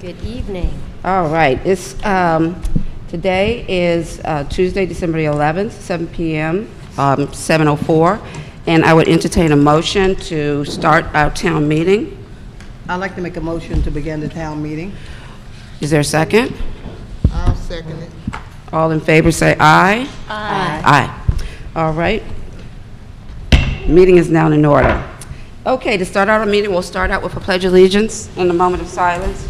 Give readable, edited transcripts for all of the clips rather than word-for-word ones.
Good evening. All right. Today is Tuesday, December 11th, 7 p.m., 7:04, and I would entertain a motion to start our town meeting. I'd like to make a motion to begin the town meeting. Is there a second? I'll second it. All in favor say aye. Aye. Aye. All right. Meeting is now in order. Okay, to start our meeting, we'll start out with a pledge of allegiance and a moment of silence.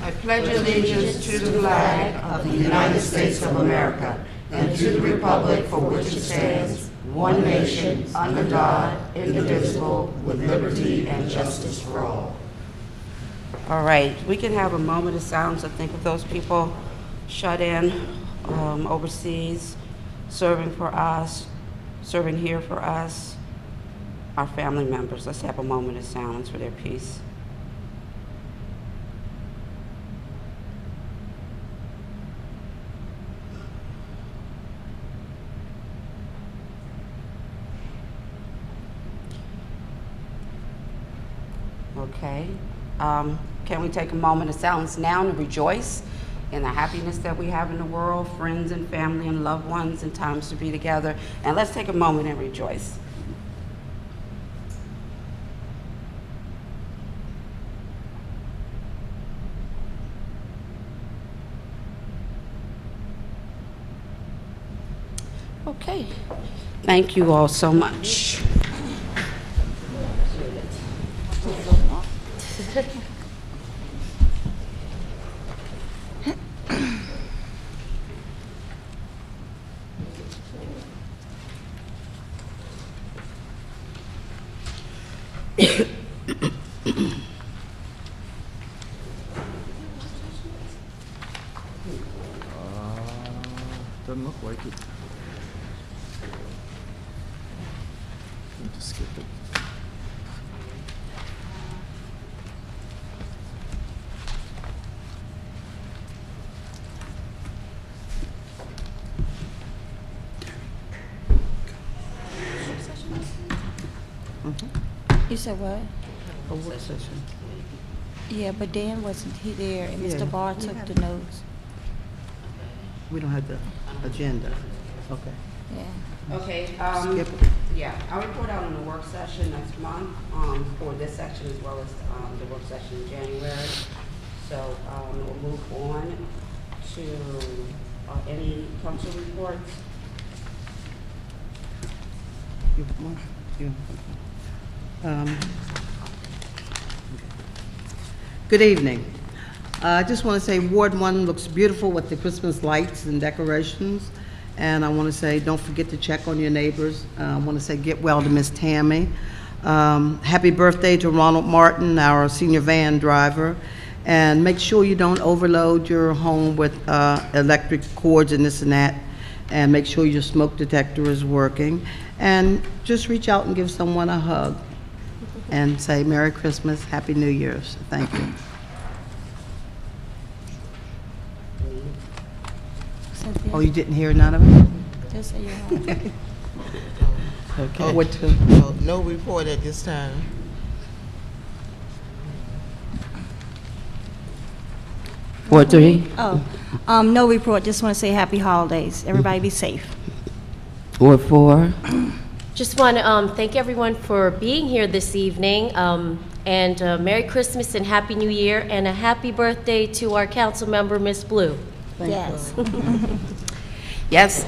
I pledge allegiance to the flag of the United States of America and to the republic for which it stands, one nation, under God, indivisible, with liberty and justice for all. All right, we can have a moment of silence to think of those people shut in overseas, serving for us, serving here for us, our family members. Let's have a moment of silence for their peace. Okay. Can we take a moment of silence now to rejoice in the happiness that we have in the world, friends and family and loved ones, and times to be together? And let's take a moment and rejoice. Okay. Thank you all so much. Doesn't look like it. Just skip it. You said what? A work session. Yeah, but Dan wasn't there, and Yeah. Mr. Barr took the notes. We don't have the agenda. Okay. Yeah. Okay. Skip it. Yeah, I'll report out on the work session next month for this section as well as the work session in January. So we'll move on to any council reports. Good evening. I just want to say Ward 1 looks beautiful with the Christmas lights and decorations. And I want to say, don't forget to check on your neighbors. I want to say get well to Miss Tammy. Happy birthday to Ronald Martin, our senior van driver. And make sure you don't overload your home with electric cords and this and that. And make sure your smoke detector is working. And just reach out and give someone a hug. And say Merry Christmas, Happy New Year's. Thank you. Cynthia, Oh, you didn't hear none of it? just say your home. Okay. What to? No report at this time. Ward 3. Oh, no report. Just want to say happy holidays. Everybody be safe. Ward 4. Just want to thank everyone for being here this evening, and Merry Christmas and Happy New Year, and a happy birthday to our council member, Miss Blue. Yes. Yes.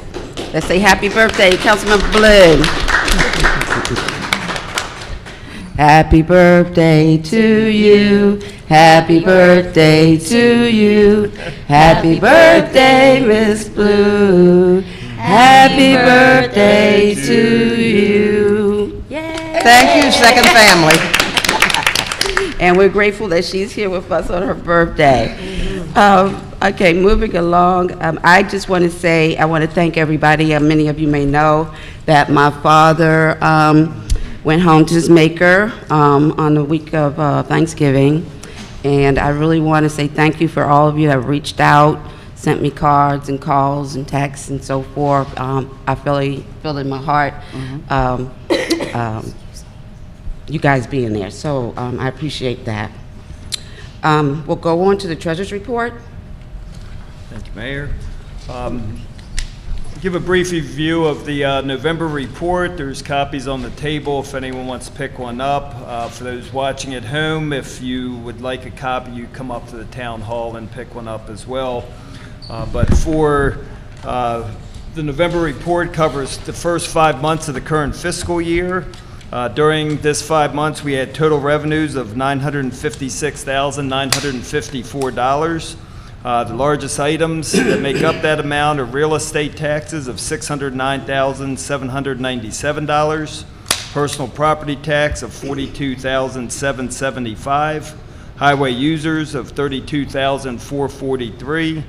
Let's say happy birthday, Councilmember Blue. Happy birthday to you. Happy birthday to you. Happy birthday, Miss Blue. Happy birthday to you. Yay! Thank you, second family. And we're grateful that she's here with us on her birthday. Okay, moving along, I just want to say, I want to thank everybody. Many of you may know that my father went home to his maker on the week of Thanksgiving. And I really want to say thank you for all of you that have reached out, sent me cards and calls and texts and so forth. I feel in my heart you guys being there, so I appreciate that. We'll go on to the treasurer's report. Thank you, Mayor. Give a brief review of the November report. There's copies on the table if anyone wants to pick one up. For those watching at home, if you would like a copy, you come up to the town hall and pick one up as well. But for the November report covers the first 5 months of the current fiscal year. During this 5 months, we had total revenues of $956,954. The largest items that make up that amount are real estate taxes of $609,797, personal property tax of $42,775, highway users of $32,443,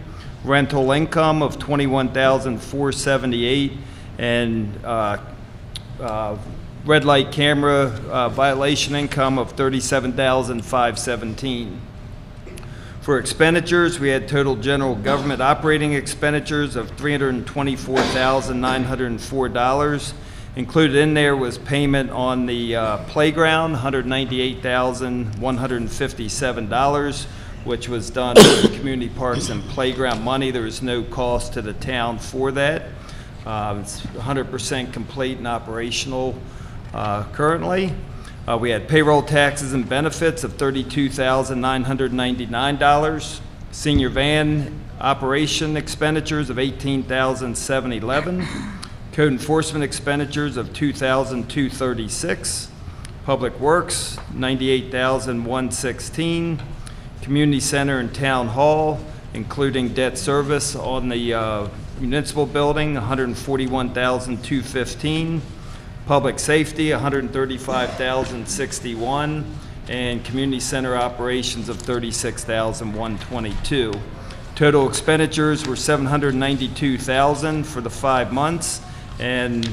rental income of $21,478, and red light camera violation income of $37,517. For expenditures, we had total general government operating expenditures of $324,904. Included in there was payment on the playground, $198,157, which was done with the community parks and playground money. There was no cost to the town for that. It's 100% complete and operational currently. We had payroll taxes and benefits of $32,999, senior van operation expenditures of $18,711, code enforcement expenditures of $2,236, public works $98,116, community center and town hall, including debt service on the municipal building, $141,215. Public safety, $135,061, and community center operations of $36,122. Total expenditures were $792,000 for the 5 months, and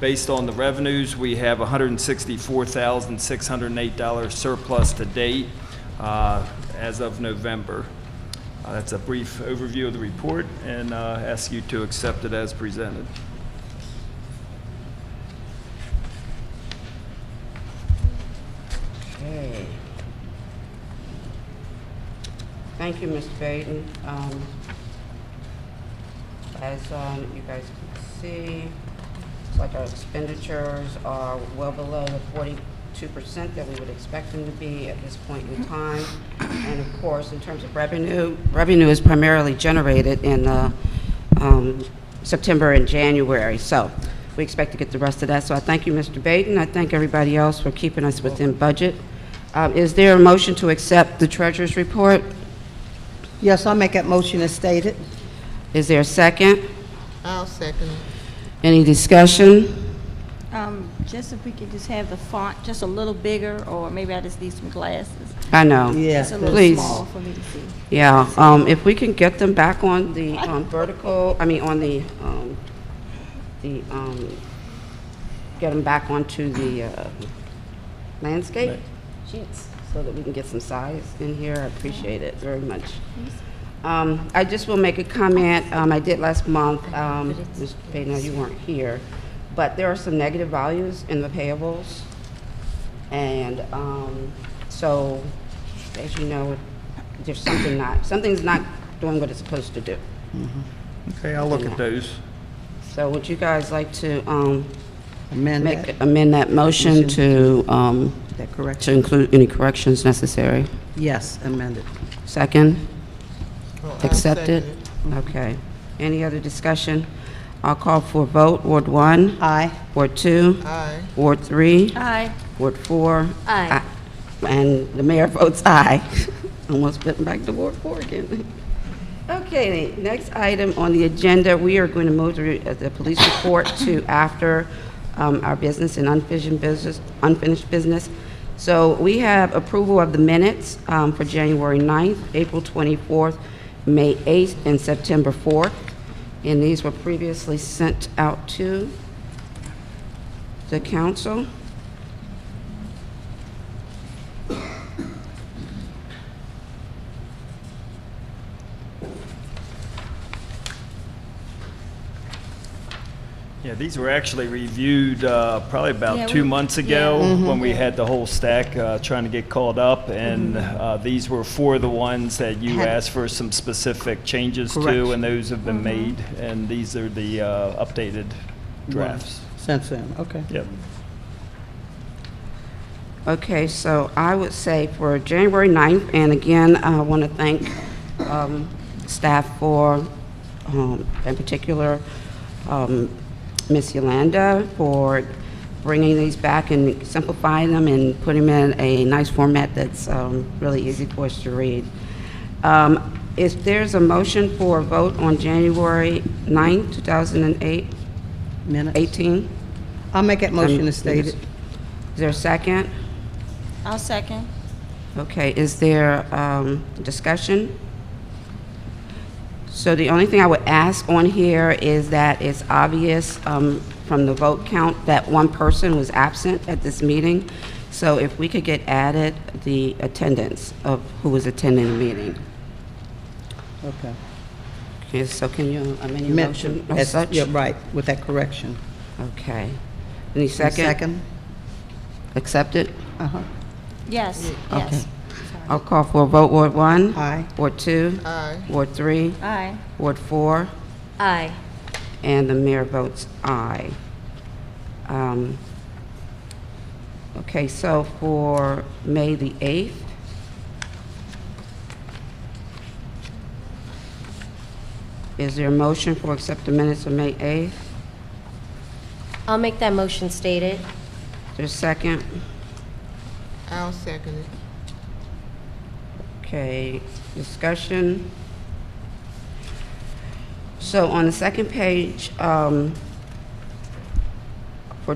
based on the revenues, we have $164,608 surplus to date as of November. That's a brief overview of the report, and ask you to accept it as presented. Okay. Thank you, Mr. Baden. As you guys can see, it's like our expenditures are well below the 42% that we would expect them to be at this point in time. And of course, in terms of revenue, revenue is primarily generated in September and January. So we expect to get the rest of that. So I thank you, Mr. Baden. I thank everybody else for keeping us within budget. Is there a motion to accept the treasurer's report? Yes, I'll make that motion as stated. Is there a second? I'll second it. Any discussion? Just if we could just have the font just a little bigger, or maybe I just need some glasses. I know. Yeah. It's a little Please. small for me to see. Yeah, if we can get them back on the vertical, I mean, on the get them back onto the landscape sheets so that we can get some size in here. I appreciate it very much. I just will make a comment. I did last month, Mr. Baden, you weren't here, but there are some negative values in the payables. And so, as you know, there's something's not doing what it's supposed to do. Okay, I'll look at those. So would you guys like to Amend that. amend that motion to That correct? to include any corrections necessary? Yes, amended. Second? Oh, I'll Accepted? second it. Okay. Any other discussion? I'll call for a vote. Ward 1? Aye. Ward 2? Aye. Ward 3? Aye. Ward 4? Aye. And the mayor votes aye. Almost getting back to Ward 4 again. Okay, next item on the agenda, we are going to move the police report to after our business and unfinished business. So we have approval of the minutes for January 9th, April 24th, May 8th, and September 4th. And these were previously sent out to the council. Yeah, these were actually reviewed probably Yeah, about 2 months ago yeah. when we had the whole stack trying to get caught up, and these were for the ones that you Had- asked for some specific changes to, Correction. and those have been made, and these are the updated drafts. Since then, okay. Yep. Okay, so I would say for January 9th, and again, I want to thank staff for, in particular, Ms. Yolanda for bringing these back and simplifying them and putting them in a nice format that's really easy for us to read. If there's a motion for a vote on January 9th, 2008, Minutes. 18? I'll make that motion as stated. Is there a second? I'll second. Okay, is there discussion? So the only thing I would ask on here is that it's obvious from the vote count that one person was absent at this meeting. So if we could get added the attendance of who was attending the meeting. Okay. Okay, so can you amend your motion as such? Yeah, right, with that correction. Okay. Any second? Second? Accepted? Uh-huh. Yes, Okay. yes. I'll call for a vote. Ward 1? Aye. Ward 2? Aye. Ward 3? Aye. Ward 4? Aye. And the mayor votes aye. Okay, so for May the 8th, is there a motion for accept the minutes of May 8th? I'll make that motion stated. Is there a second? I'll second it. Okay, discussion. So on the second page, for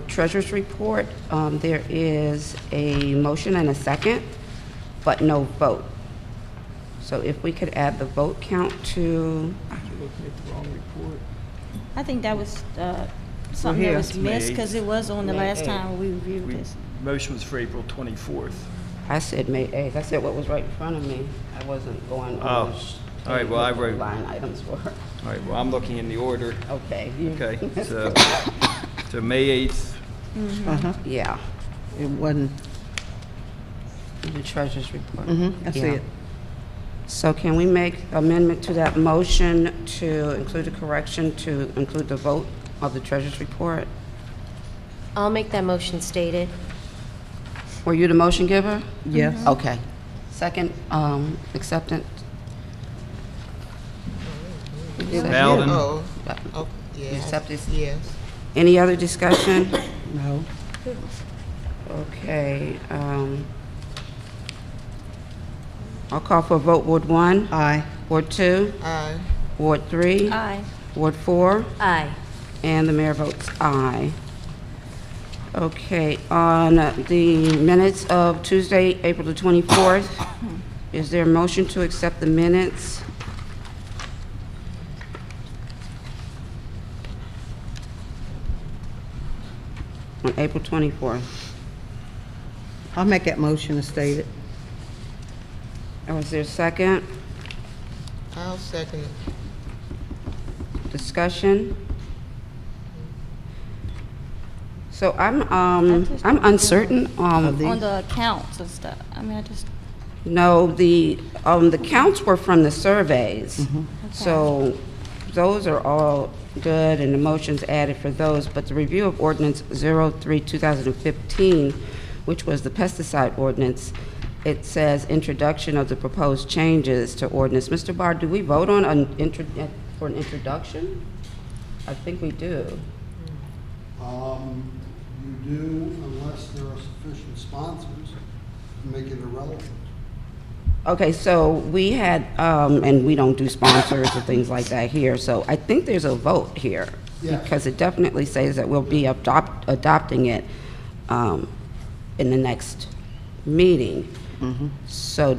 treasurer's report, there is a motion and a second, but no vote. So if we could add the vote count to, You're looking at the wrong report. I think that was something here. that was It's May missed because it was on the May last 8th. time we reviewed We- this. Motion was for April 24th. I said May 8th, I said what was right in front of me. I wasn't going Oh, over. all right, well, I what the wrote- line items were. All right, well, I'm looking in the order. Okay. Okay, so May 8th, Uh-huh. Yeah, It wasn't, the treasurer's report. I see Yeah. it. So can we make amendment to that motion to include a correction to include the vote of the treasurer's report? I'll make that motion stated. Were you the motion giver? Yes. Okay. Second, acceptance? Bowden. Oh, oh, You yes, accept this? yes. Any other discussion? No. Okay, I'll call for a vote. Ward 1, Aye. Ward 2, Aye. Ward 3, Aye. Ward 4, Aye. and the mayor votes aye. Okay, on the minutes of Tuesday, April the 24th, is there a motion to accept the minutes? On April 24th. I'll make that motion as stated. Was there a second? I'll second it. Discussion? So I'm just uncertain, Of the- On the accounts and stuff. I mean, I just, no, the counts were from the surveys. So those are all good and the motions added for those, but the review of ordinance 03-2015, which was the pesticide ordinance, it says introduction of the proposed changes to ordinance. Mr. Barr, do we vote on for an introduction? I think we do. You do unless there are sufficient sponsors to make it irrelevant. Okay, so we had, and we don't do sponsors or things like that here, so I think there's a vote here. Yes. Because it definitely says that we'll be adopting it in the next meeting. So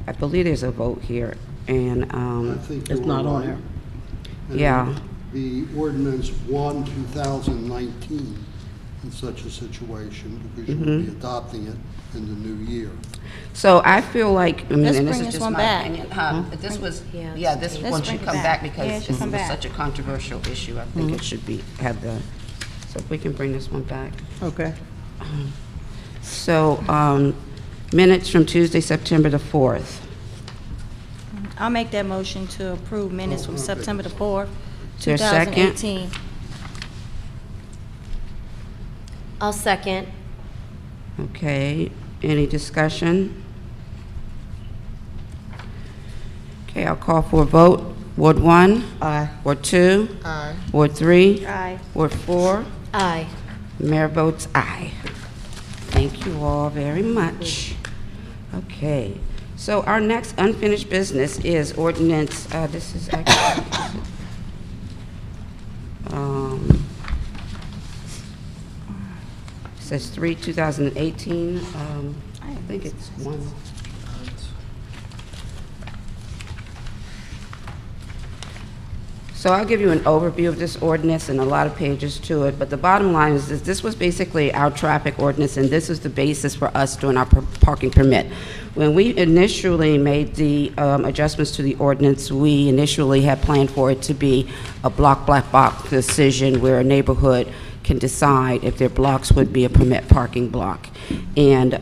I believe there's a vote here, and, I think It's you're not on right. there. And Yeah. The ordinance 1, 2019 in such a situation, because you will be adopting it in the new year. So I feel like, I mean, Let's and this bring is this just one my back. opinion, this was, Yeah. yeah, this Let's one bring should it come back. back Yeah, because it this should was come back. such a controversial issue. I think it should be, have the, so if we can bring this one back. Okay. So, minutes from Tuesday, September the 4th. I'll make that motion to approve minutes from September the 4th, Is there a second? 2018. I'll second. Okay, any discussion? Okay, I'll call for a vote. Ward 1? Aye. Ward 2? Aye. Ward 3? Aye. Ward 4? Aye. Mayor votes aye. Thank you all very much. Okay, so our next unfinished business is ordinance, this is actually, says 3/2018, I think it's 1. So I'll give you an overview of this ordinance and a lot of pages to it, but the bottom line is this was basically our traffic ordinance, and this is the basis for us doing our parking permit. When we initially made the adjustments to the ordinance, we initially had planned for it to be a block decision where a neighborhood can decide if their blocks would be a permit parking block. And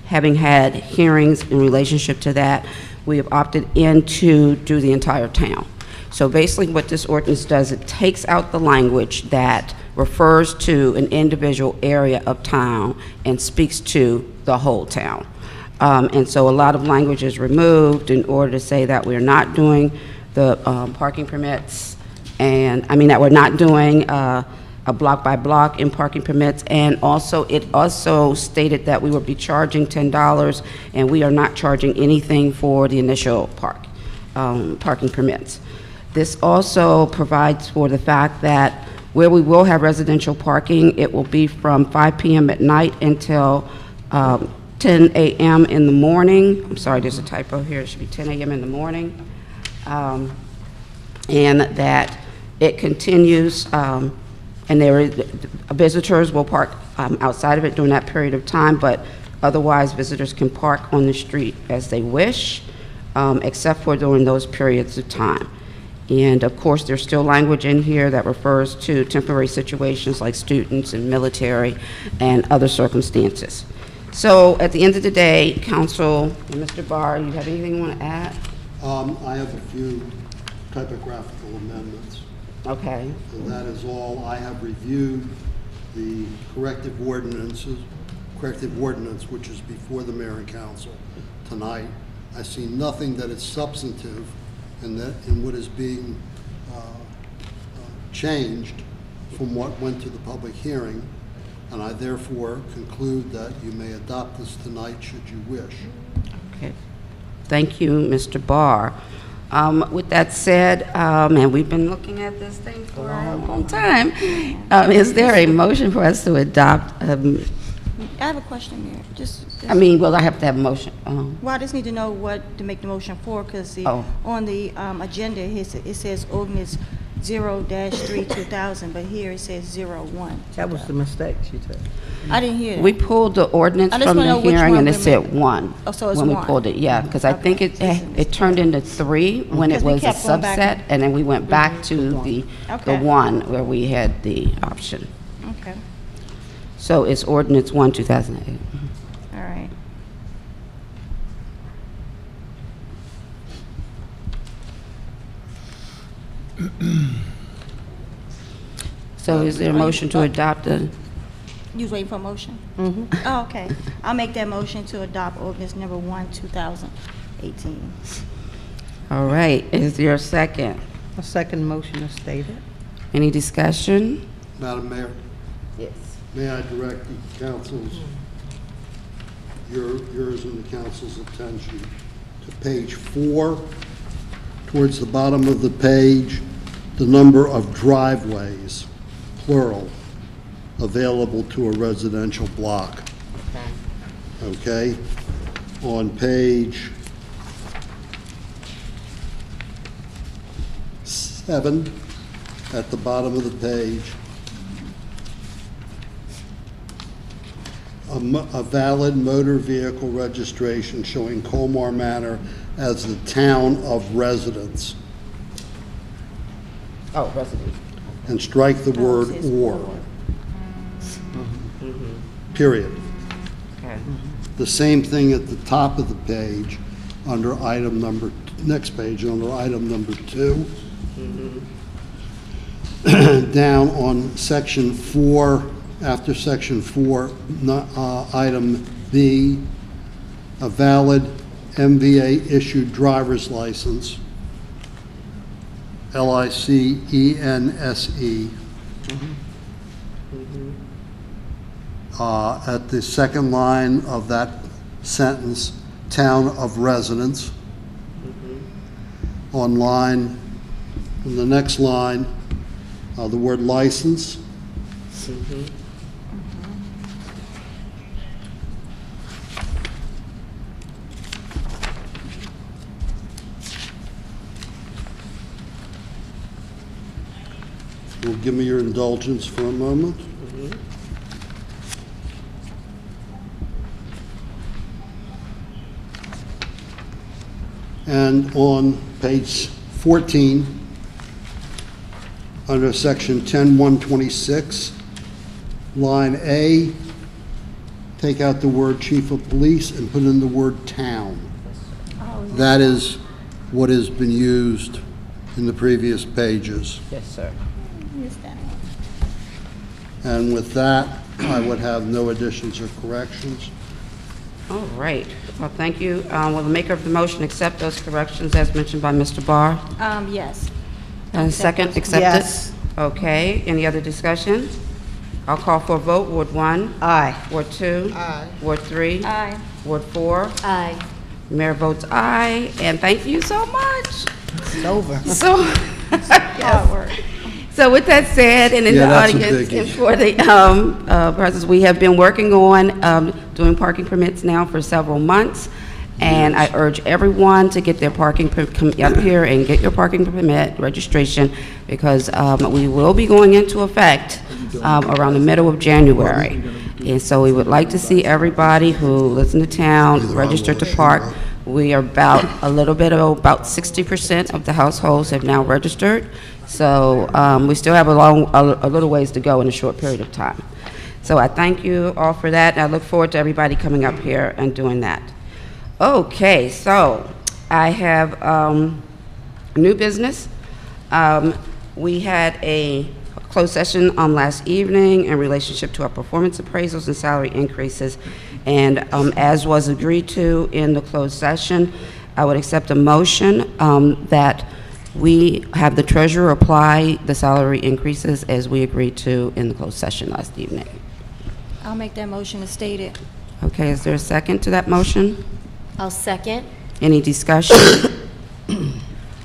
having had hearings in relationship to that, we have opted in to do the entire town. So basically what this ordinance does, it takes out the language that refers to an individual area of town and speaks to the whole town. And so a lot of language is removed in order to say that we're not doing the parking permits, and I mean that we're not doing a block by block in parking permits, and also it also stated that we would be charging $10, and we are not charging anything for the initial parking permits. This also provides for the fact that where we will have residential parking, it will be from 5 p.m. at night until 10 a.m. in the morning. I'm sorry, there's a typo here. It should be 10 a.m. in the morning. And that it continues, and visitors will park outside of it during that period of time, but otherwise visitors can park on the street as they wish, except for during those periods of time. And of course, there's still language in here that refers to temporary situations like students and military and other circumstances. So at the end of the day, Council, and Mr. Barr, you have anything you want to add? I have a few typographical amendments, Okay. and that is all. I have reviewed the corrective ordinance, which is before the mayor and council tonight. I see nothing that is substantive in what is being changed from what went to the public hearing, and I therefore conclude that you may adopt this tonight should you wish. Okay. Thank you, Mr. Barr. With that said, and we've been looking at this thing for a long time, is there a motion for us to adopt? I have a question, Mayor. I mean, well, I have to have a motion. Well, I just need to know what to make the motion for, because on the agenda, it says ordinance 0-3/2000, but here it says 01. That was the mistake she took. I didn't hear that. We pulled the ordinance I just from wanna the know which hearing, one and it we're said making. 1. Oh, so it's when 1. we pulled it, yeah, because I think it turned into 3 when it Because we was a kept going back subset, and then we went back to the Okay. 1 where we had the option. Okay, So it's ordinance 1/2008. all right. So is there a motion to adopt the? You was waiting for a motion? Mm-hmm. Oh, okay. I'll make that motion to adopt ordinance number 1/2018. All right, is there a second? A second motion is stated. Any discussion? Madam Mayor, Yes. may I direct the council's, yours and the council's attention to page 4, towards the bottom of the page, the number of driveways, plural, available to a residential block. Okay? On page 7, at the bottom of the page, a valid motor vehicle registration showing Colmar Manor as the town of residence. Oh, residence. And strike the word says or. Period. Okay. The same thing at the top of the page, under item number, next page, under item number 2. Down on section 4, after section 4, item B, a valid MVA-issued driver's license, LICENSE. At the second line of that sentence, town of residence. On the next line, the word license. Well, give me your indulgence for a moment. And on page 14, under section 10-126, line A, take out the word chief of police and put in the word town. That is what has been used in the previous pages. Yes, sir. Missed that one. And with that, I would have no additions or corrections. All right. Well, thank you. Will the maker of the motion accept those corrections as mentioned by Mr. Barr? Yes. And second, accepted? Yes. Okay. Any other discussion? I'll call for a vote. Ward 1? Aye. Ward 2? Aye. Ward 3? Aye. Ward 4? Aye. Mayor votes aye, and thank you so much. It's over. So, Hard work. so with that said, and in Yeah, the that's a audience, biggie. and for the presence, we have been working on doing parking permits now for several months, and I urge everyone to get their parking come up here and get your parking permit registration, because we will be going into effect around the middle of January. And so we would like to see everybody who lives in the town register to park. We are about 60% of the households have now registered. So we still have a little ways to go in a short period of time. So I thank you all for that, and I look forward to everybody coming up here and doing that. Okay, so I have new business. We had a closed session last evening in relationship to our performance appraisals and salary increases. And as was agreed to in the closed session, I would accept a motion that we have the treasurer apply the salary increases as we agreed to in the closed session last evening. I'll make that motion as stated. Okay, is there a second to that motion? I'll second. Any discussion?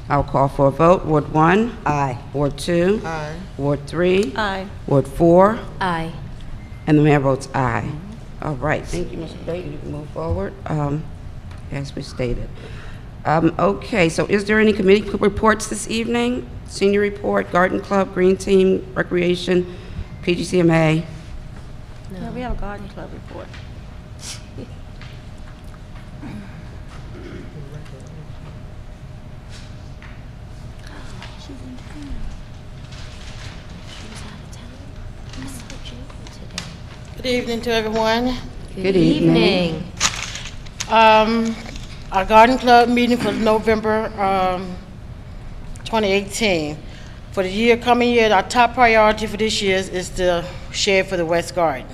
I'll call for a vote. Ward 1? Aye. Ward 2? Aye. Ward 3? Aye. Ward 4? Aye. And the mayor votes aye. All right, thank you, Mr. Bates. You can move forward, as we stated. Okay, so is there any committee reports this evening? Senior report, Garden Club, Green Team, Recreation, PGCMA? Yeah, we have a garden club report. Good evening to everyone. Good evening. Our garden club meeting for November 2018. For the coming year, our top priority for this year is the shed for the West Garden.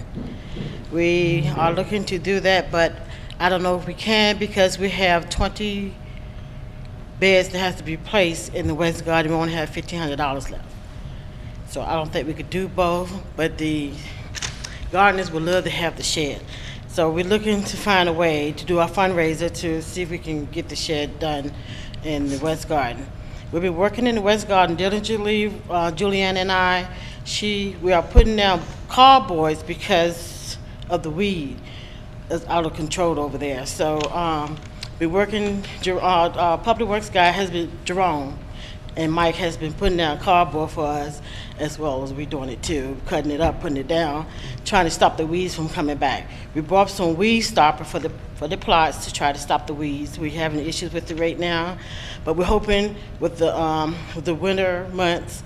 We are looking to do that, but I don't know if we can because we have 20 beds that have to be placed in the West Garden. We only have $1,500 left. So I don't think we could do both, but the gardeners would love to have the shed. So we're looking to find a way to do our fundraiser to see if we can get the shed done in the West Garden. We've been working in the West Garden diligently, Julianne and I. We are putting down cardboards because of the weed that's out of control over there. So we're working, Public Works guy has been, Jerome, And Mike has been putting down cardboard for us as well as we doing it too, cutting it up, putting it down, trying to stop the weeds from coming back. We brought some weed stopper for the plots to try to stop the weeds. We're having issues with it right now, but we're hoping with the winter months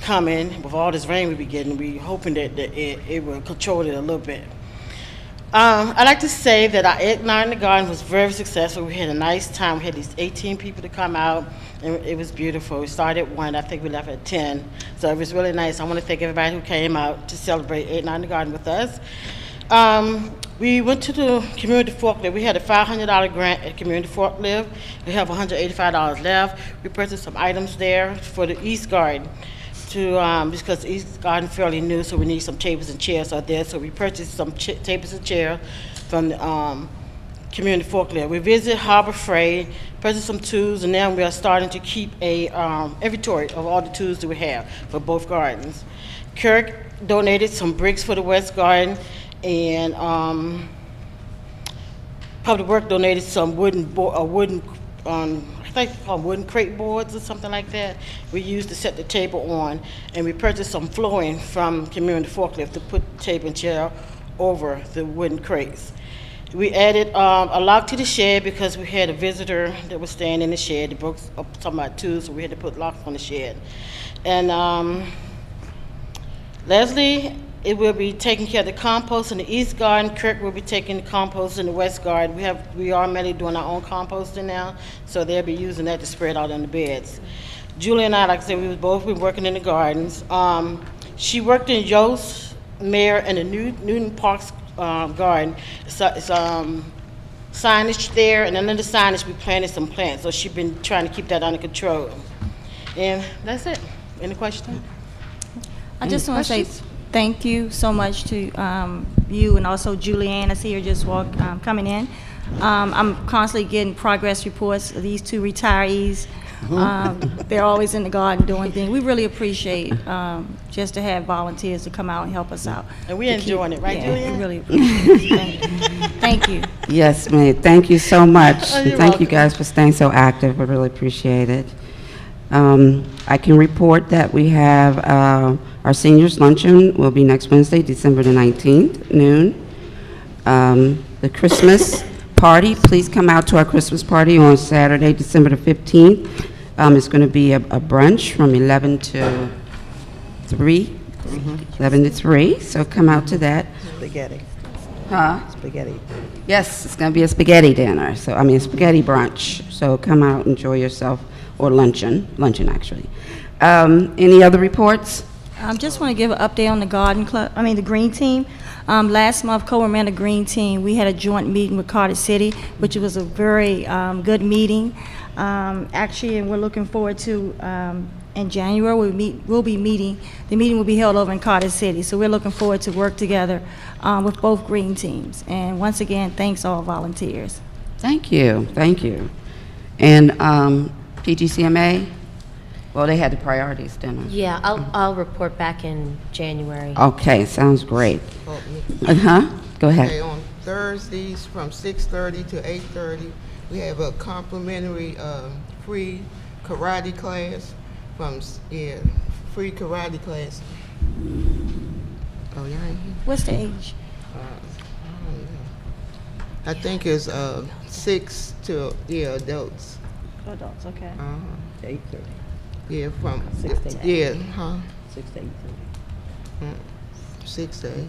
coming, with all this rain we be getting, we're hoping that it will control it a little bit. I'd like to say that our egg night in the garden was very successful. We had a nice time. We had these 18 people to come out, and it was beautiful. We started at 1, I think we left at 10. So it was really nice. I want to thank everybody who came out to celebrate egg night in the garden with us. We went to the community forklift. We had a $500 grant at community forklift. We have $185 left. We purchased some items there for the East Garden. Because the East Garden fairly new, so we need some tables and chairs out there. So we purchased some tables and chairs from the community forklift. We visited Harbor Freight, purchased some tools, and now we are starting to keep a inventory of all the tools that we have for both gardens. Kirk donated some bricks for the West Garden, and Public Work donated some I think called wooden crate boards or something like that. We used to set the table on, and we purchased some flooring from community forklift to put the table and chair over the wooden crates. We added a lock to the shed because we had a visitor that was staying in the shed. They broke up some of our tools, so we had to put locks on the shed. And Leslie, it will be taking care of the compost in the East Garden. Kirk will be taking the compost in the West Garden. We are mainly doing our own composting now, so they'll be using that to spread out on the beds. Julie and I, like I said, we've both been working in the gardens. She worked in Yost, Mayor, and the Newton Parks garden. It's signage there, and under the signage we planted some plants, so she's been trying to keep that under control. And that's it. Any questions? I just want to say thank you so much to you and also Julianne. I see her just coming in. I'm constantly getting progress reports of these two retirees. They're always in the garden doing things. We really appreciate just to have volunteers to come out and help us out. And we're enjoying it, right, Julianne? We really appreciate it. Thank you. Yes, ma'am. Thank you so much. Oh, you're Thank welcome. you guys for staying so active. We really appreciate it. I can report that we have our seniors luncheon will be next Wednesday, December the 19th, noon. The Christmas party, please come out to our Christmas party on Saturday, December the 15th. It's going to be a brunch from 11 to 3. 11 to 3, so come out to that. Spaghetti. Huh? Spaghetti. Yes, it's going to be a spaghetti dinner, a spaghetti brunch. So come out, enjoy yourself, or luncheon actually. Any other reports? Just want to give an update on the garden club, the green team. Last month, Colmar Manor Green Team, we had a joint meeting with Carter City, which was a very good meeting. Actually, and we're looking forward to, in January, we'll be meeting. The meeting will be held over in Carter City, so we're looking forward to work together with both green teams. And once again, thanks all volunteers. Thank you. And PGCMA, well, they had the priorities dinner. Yeah, I'll report back in January. Okay, sounds great. Oh, Go ahead. Okay, on Thursdays from 6:30 to 8:30, we have a complimentary free karate class free karate class. Oh, y'all ain't here? What's the age? I don't know. I think it's 6 to adults. Adults, okay. 8:30. Yeah, from 6 to 8. 6 to 8:30. 6 to 8.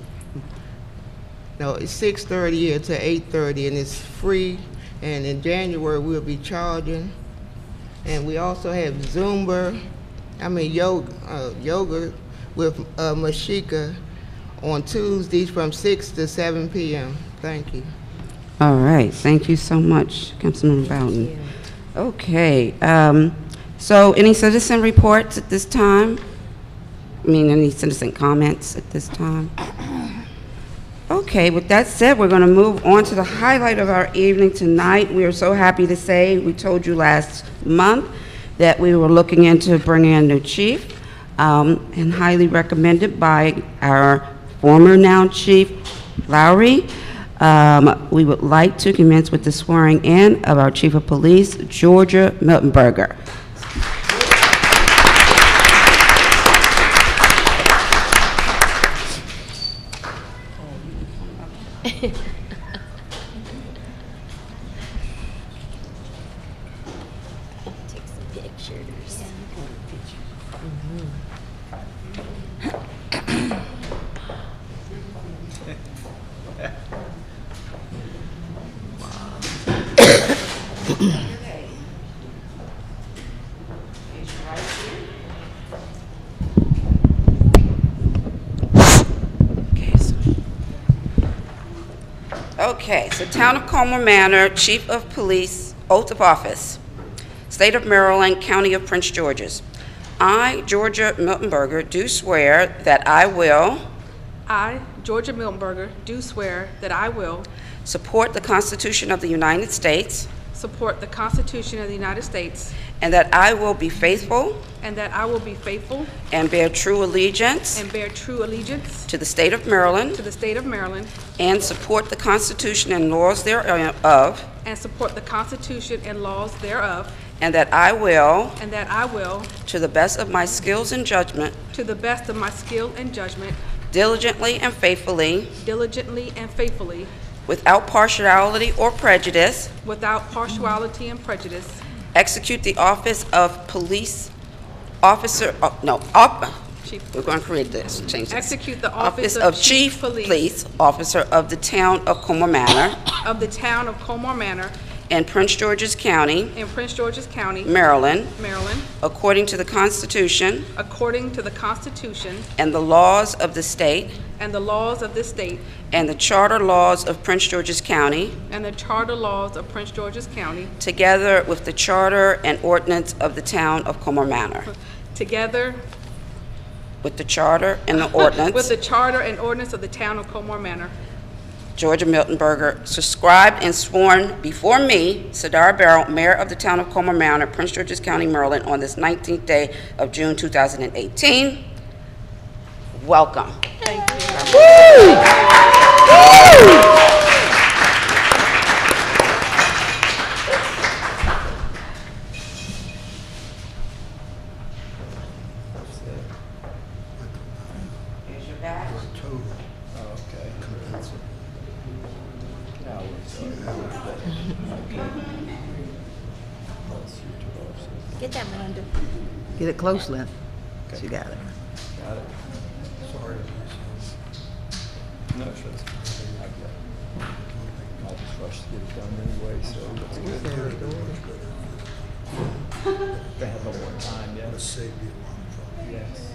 No, it's 6:30 to 8:30, and it's free. And in January we'll be charging. And we also have yoga with Mashika on Tuesdays from 6 to 7 p.m. Thank you. All right, thank you so much, Councilman Bowden. Okay, so any citizen reports at this time? Any citizen comments at this time? Okay, with that said, we're going to move on to the highlight of our evening tonight. We are so happy to say, we told you last month that we were looking into bringing a new chief, and highly recommended by our former now Chief Lowry. We would like to commence with the swearing in of our Chief of Police, Georgia Miltenberger. Okay, so Town of Colmar Manor, Chief of Police, Oath of Office, State of Maryland, County of Prince George's. I, Georgia Miltonberger, do swear that I will I, Georgia Miltenberger, do swear that I will support the Constitution of the United States support the Constitution of the United States and that I will be faithful and that I will be faithful and bear true allegiance and bear true allegiance to the State of Maryland to the state of Maryland and support the Constitution and laws thereof, and support the Constitution and laws thereof, and that I will, and that I will, to the best of my skills and judgment, to the best of my skill and judgment, diligently and faithfully, without partiality or prejudice, without partiality and prejudice, execute the office of police officer, Chief- we're going to create this, change this. execute the office of Chief Police Officer of the Town of Colmar Manor of the Town of Colmar Manor in Prince George's County, in Prince George's County, Maryland, Maryland, according to the Constitution according to the Constitution and the laws of the state and the laws of this state and the charter laws of Prince George's County, and the charter laws of Prince George's County, together with the charter and ordinance of the Town of Colmar Manor. together With the charter and the with ordinance, the charter and ordinance of the Town of Colmar Manor. Georgia Miltonberger, subscribed and sworn before me, Sadara Barrow, Mayor of the Town of Colmar Manor, Prince George's County, Maryland, on this 19th day of June 2018. Welcome. Here's your badge. Get that, Melinda. Get it close, Lynn. She got it. No, sure. I'll just rush to get it done anyway, so that's good. They have no more time yet. Yes.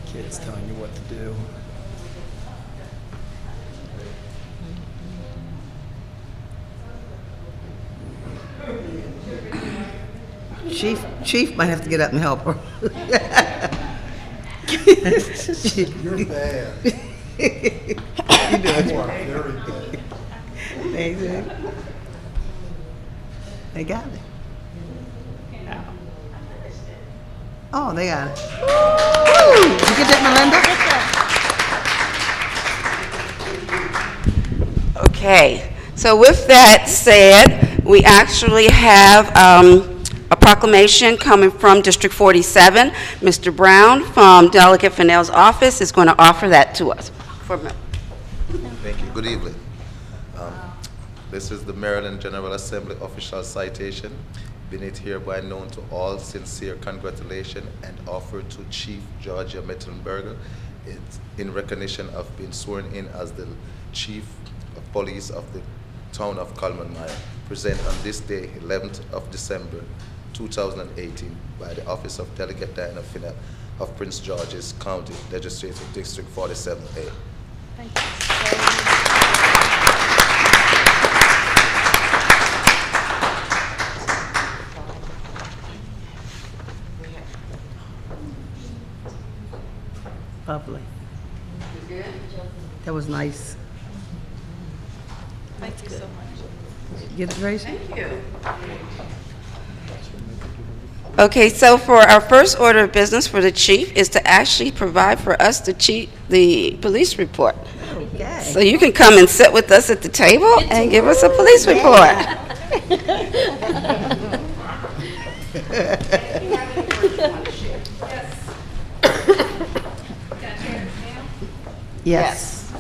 Kids telling you what to do. Chief might have to get up and help her. You're bad. You do it. Very bad. They got it. Oh, they got it. Woo! Did you get that, Melinda? Okay, so with that said, we actually have a proclamation coming from District 47. Mr. Brown from Delegate Fennell's office is going to offer that to us. Thank you. Good evening. This is the Maryland General Assembly official citation. Be it hereby known to all sincere congratulations and offered to Chief Georgia Miltonberger in recognition of being sworn in as the Chief of Police of the Town of Colmar Manor, present on this day, 11th of December, 2018, by the Office of Delegate Diana Fennell of Prince George's County, Legislative District 47A. Thank you. Lovely. That was nice. Thank you so much. Get it, Grace? Thank you. Okay, so for our first order of business for the chief is to actually provide for us the police report. Okay. So you can come and sit with us at the table and give us a police report. Yes.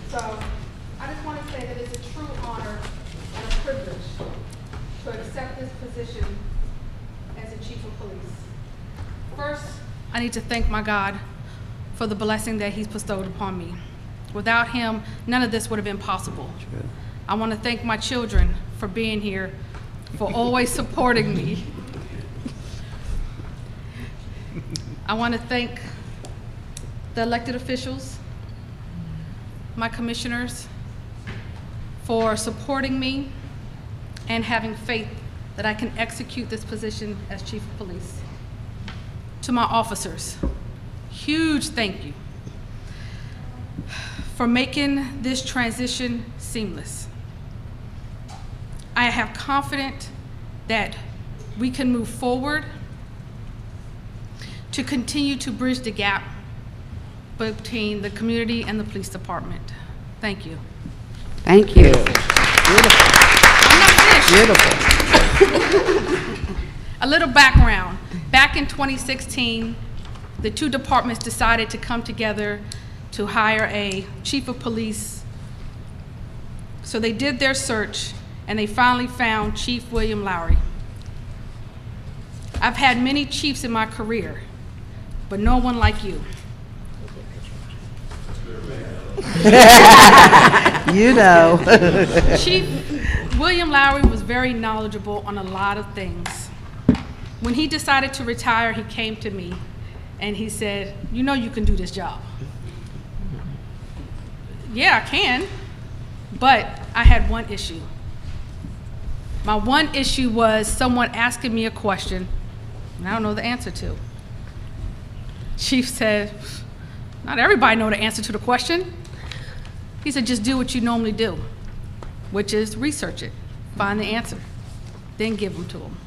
So I just want to say that it's a true honor and a privilege to accept this position as the chief of police. First, I need to thank my God for the blessing that he's bestowed upon me. Without him, none of this would have been possible. I want to thank my children for being here, for always supporting me. I want to thank the elected officials, my commissioners, for supporting me and having faith that I can execute this position as chief of police. To my officers, huge thank you for making this transition seamless. I have confidence that we can move forward to continue to bridge the gap between the community and the police department. Thank you. Thank you. I'm not finished. Beautiful. A little background. Back in 2016, the two departments decided to come together to hire a chief of police. So they did their search, and they finally found Chief William Lowry. I've had many chiefs in my career, but no one like you. You know. Chief William Lowry was very knowledgeable on a lot of things. When he decided to retire, he came to me and he said, "You know you can do this job." Yeah, I can, but I had one issue. My one issue was someone asking me a question and I don't know the answer to. Chief said, "Not everybody know the answer to the question." He said, "Just do what you normally do, which is research it, find the answer, then give them to them."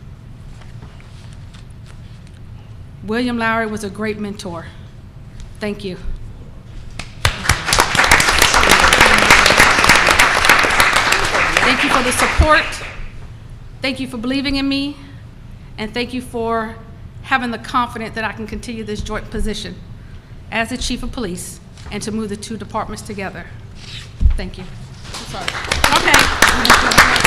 William Lowry was a great mentor. Thank you. Thank you for the support. Thank you for believing in me. And thank you for having the confidence that I can continue this joint position as the chief of police and to move the two departments together. Thank you. I'm sorry. Okay. All right.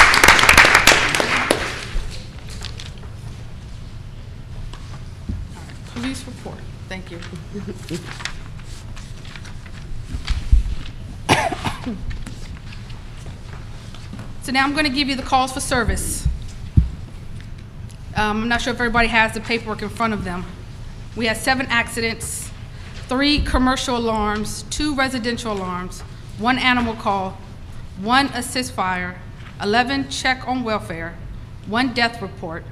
Police report. Thank you. So now I'm going to give you the calls for service. I'm not sure if everybody has the paperwork in front of them. We had 7 accidents, 3 commercial alarms, 2 residential alarms, 1 animal call, 1 assist fire, 11 check on welfare, 1 death report,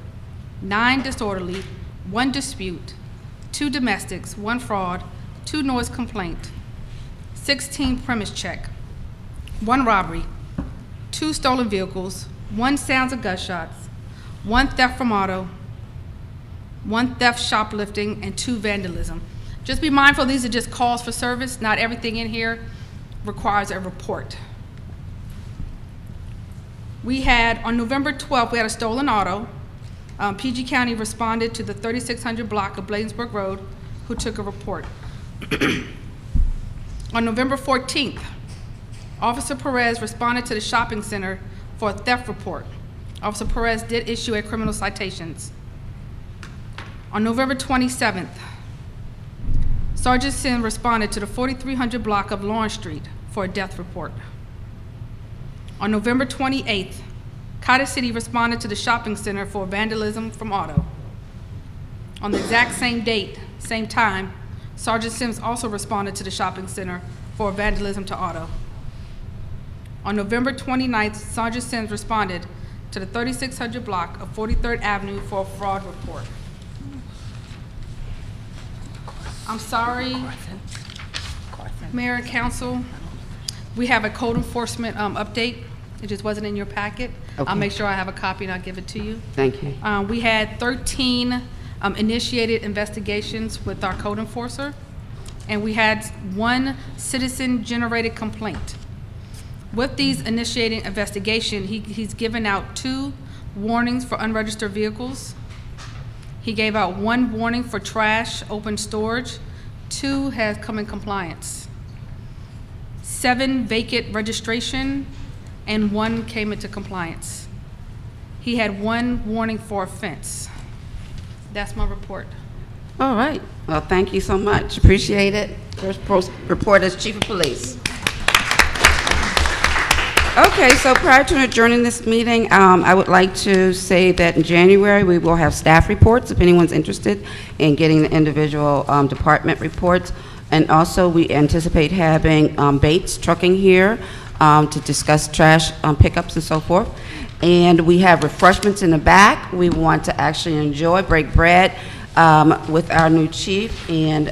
9 disorderly, 1 dispute, 2 domestics, 1 fraud, 2 noise complaint, 16 premise check, 1 robbery, 2 stolen vehicles, 1 sounds of gunshots, 1 theft from auto, 1 theft shoplifting, and 2 vandalism. Just be mindful, these are just calls for service. Not everything in here requires a report. We had, on November 12th, we had a stolen auto. PG County responded to the 3600 block of Bladensburg Road, who took a report. On November 14th, Officer Perez responded to the shopping center for a theft report. Officer Perez did issue a criminal citations. On November 27th, Sergeant Sim responded to the 4300 block of Lawrence Street for a death report. On November 28th, Cottage City responded to the shopping center for vandalism from auto. On the exact same date, same time, Sergeant Sims also responded to the shopping center for vandalism to auto. On November 29th, Sergeant Sims responded to the 3600 block of 43rd Avenue for a fraud report. I'm sorry, Mayor and Council. We have a code enforcement update. It just wasn't in your packet. Okay. I'll make sure I have a copy and I'll give it to you. Thank you. We had 13 initiated investigations with our code enforcer, and we had 1 citizen-generated complaint. With these initiating investigation, he's given out 2 warnings for unregistered vehicles. He gave out 1 warning for trash, open storage. 2 has come in compliance. 7 vacant registration, and 1 came into compliance. He had 1 warning for offense. That's my report. All right. Well, thank you so much. Appreciate it. First report as Chief of Police. Okay, so prior to adjourning this meeting, I would like to say that in January, we will have staff reports, if anyone's interested in getting the individual department reports. And also, we anticipate having Bates Trucking here to discuss trash pickups and so forth. And we have refreshments in the back. We want to actually enjoy, break bread with our new chief, and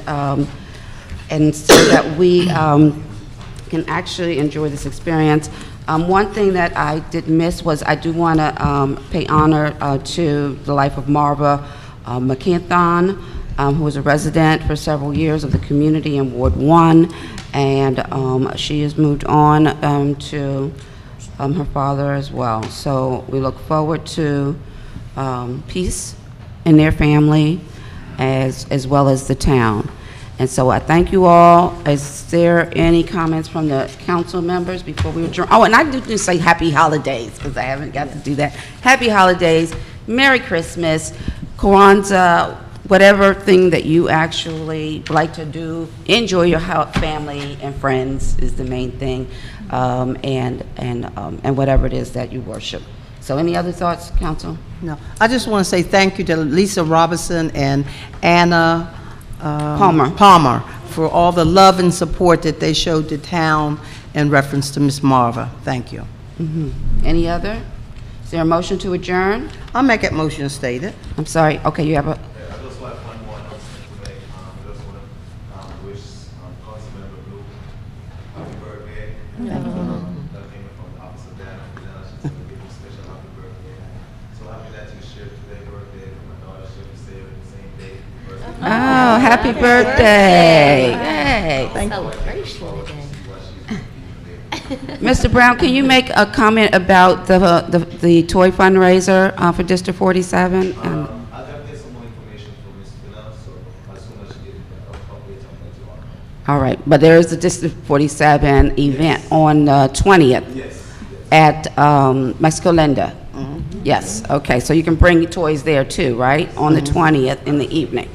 so that we can actually enjoy this experience. One thing that I did miss was I do want to pay honor to the life of Marva McKinthon, who was a resident for several years of the community in Ward 1, and she has moved on to her father as well. So we look forward to peace in their family as well as the town. And so I thank you all. Is there any comments from the council members before we adjourn? Oh, and I do say happy holidays, because I haven't got to do that. Happy holidays, Merry Christmas, Kwanzaa, whatever thing that you actually like to do. Enjoy your family and friends is the main thing, and whatever it is that you worship. So any other thoughts, council? No, I just want to say thank you to Lisa Robinson and Anna Palmer for all the love and support that they showed the town in reference to Miss Marva. Thank you. Any other? Is there a motion to adjourn? I'll make that motion stated. I'm sorry. Okay, you have a. I just want one more announcement to make. I just want to wish Councilmember Blue happy birthday. That came from the office of Dana. She's going to give you a special happy birthday. So happy that you shared today's birthday. My daughter shared the same day. Oh, happy birthday! Yay! Celebration again. Mr. Brown, can you make a comment about the toy fundraiser for District 47? I'll get some more information from Ms. Pinell, so as soon as she gets the update, I'll let you all know. All right, but there is the District 47 event on 20th at Mexico Linda. Yes, okay, so you can bring your toys there too, right? On the 20th in the evening.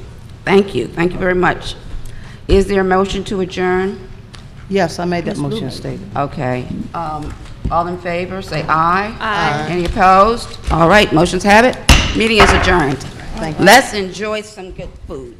Thank you very much. Is there a motion to adjourn? Yes, I made that motion stated. Okay. All in favor, say aye. Aye. Any opposed? All right, motions have it. Meeting is adjourned. Thank you. Let's enjoy some good food.